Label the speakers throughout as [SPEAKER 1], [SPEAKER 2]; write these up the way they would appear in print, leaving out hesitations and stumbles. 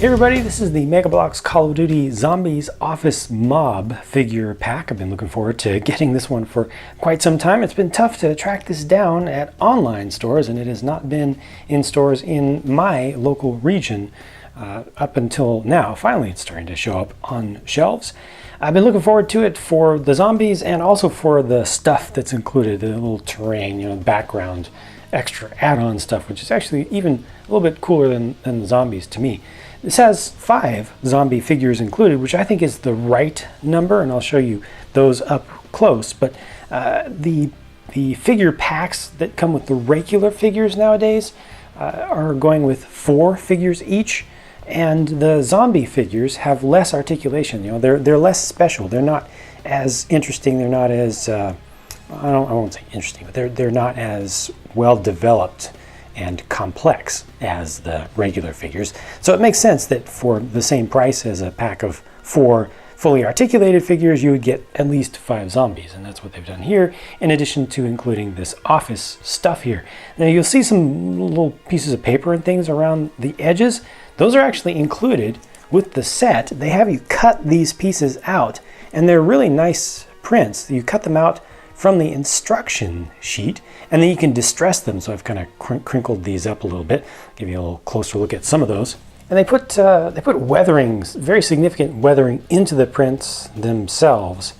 [SPEAKER 1] Hey everybody, this is the Mega Bloks Call of Duty Zombies Office Mob figure pack. I've been looking forward to getting this one for quite some time. It's been tough to track this down at online stores, and it has not been in stores in my local region up until now. Finally, it's starting to show up on shelves. I've been looking forward to it for the zombies and also for the stuff that's included, the little terrain, background, extra add-on stuff, which is actually even a little bit cooler than the zombies to me. This has 5 zombie figures included, which I think is the right number, and I'll show you those up close. But the figure packs that come with the regular figures nowadays are going with 4 figures each, and the zombie figures have less articulation. They're less special. They're not as interesting. They're not as I won't say interesting, but they're not as well developed and complex as the regular figures. So it makes sense that for the same price as a pack of 4 fully articulated figures, you would get at least 5 zombies, and that's what they've done here, in addition to including this office stuff here. Now you'll see some little pieces of paper and things around the edges. Those are actually included with the set. They have you cut these pieces out, and they're really nice prints. You cut them out from the instruction sheet, and then you can distress them. So I've kind of crinkled these up a little bit, give you a little closer look at some of those. And they put weathering, very significant weathering, into the prints themselves,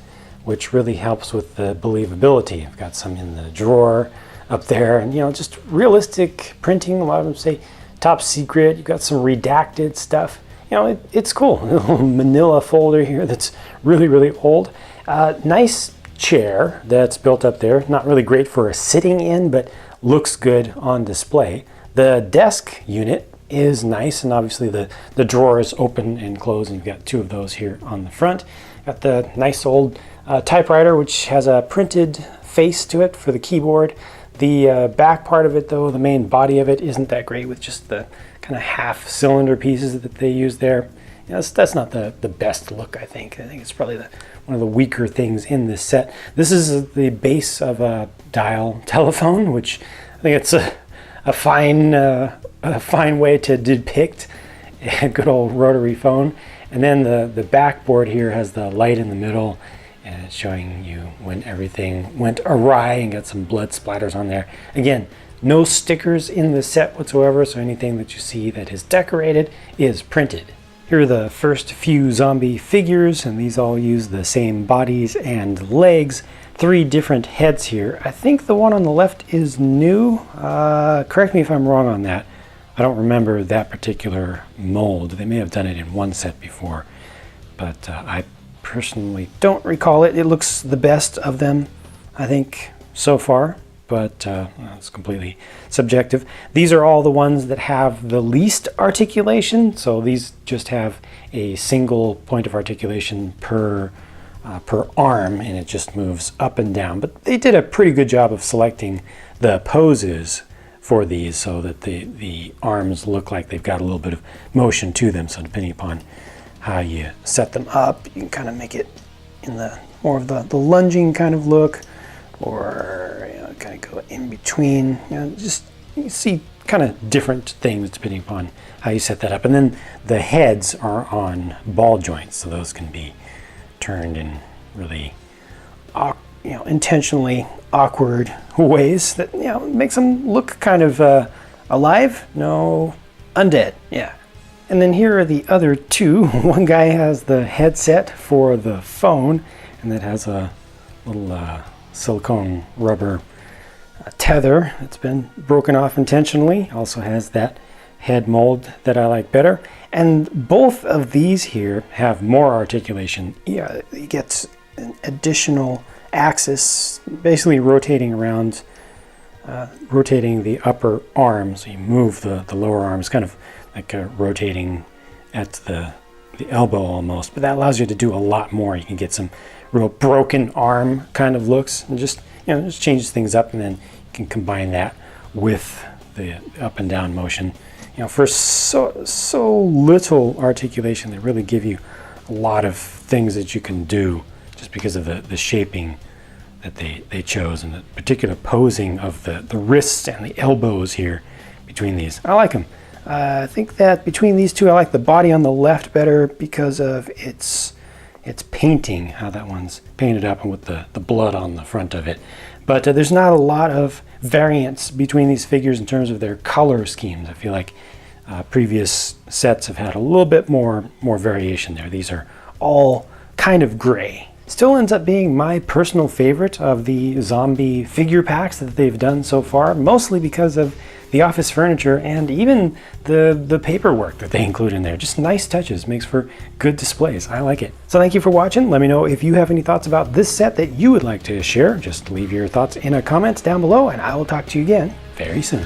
[SPEAKER 1] which really helps with the believability. I've got some in the drawer up there, and just realistic printing. A lot of them say top secret. You've got some redacted stuff. It's cool. A little manila folder here that's really, really old. Nice chair that's built up there. Not really great for sitting in, but looks good on display. The desk unit is nice, and obviously the drawers open and close, and you've got 2 of those here on the front. Got the nice old typewriter, which has a printed face to it for the keyboard. The back part of it, though, the main body of it, isn't that great, with just the kind of half cylinder pieces that they use there. That's not the best look, I think. I think it's probably one of the weaker things in this set. This is the base of a dial telephone, which I think it's a fine way to depict a good old rotary phone. And then the backboard here has the light in the middle, and it's showing you when everything went awry, and got some blood splatters on there. Again, no stickers in the set whatsoever, so anything that you see that is decorated is printed. Here are the first few zombie figures, and these all use the same bodies and legs. 3 different heads here. I think the one on the left is new. Correct me if I'm wrong on that. I don't remember that particular mold. They may have done it in one set before, but I personally don't recall it. It looks the best of them, I think, so far, but it's completely subjective. These are all the ones that have the least articulation, so these just have a single point of articulation per arm, and it just moves up and down. But they did a pretty good job of selecting the poses for these so that the arms look like they've got a little bit of motion to them. So depending upon how you set them up, you can kind of make it in the more of the lunging kind of look, or kind of go in between. Just you see kind of different things depending upon how you set that up. And then the heads are on ball joints, so those can be turned in really intentionally awkward ways that makes them look kind of alive, no undead. Yeah. And then here are the other 2. One guy has the headset for the phone, and that has a little silicone rubber tether that's been broken off intentionally. Also has that head mold that I like better. And both of these here have more articulation. Yeah, it gets an additional axis, basically rotating around, rotating the upper arm. So you move the lower arms, kind of like rotating at the elbow almost. But that allows you to do a lot more. You can get some real broken arm kind of looks, and just changes things up, and then you can combine that with the up and down motion. For so little articulation, they really give you a lot of things that you can do just because of the shaping that they chose, and the particular posing of the wrists and the elbows here between these. I like them. I think that between these two, I like the body on the left better because of its painting, how that one's painted up and with the blood on the front of it. But there's not a lot of variance between these figures in terms of their color schemes. I feel like previous sets have had a little bit more variation there. These are all kind of gray. Still ends up being my personal favorite of the zombie figure packs that they've done so far, mostly because of the office furniture and even the paperwork that they include in there. Just nice touches, makes for good displays. I like it. So thank you for watching. Let me know if you have any thoughts about this set that you would like to share. Just leave your thoughts in a comment down below and I will talk to you again very soon.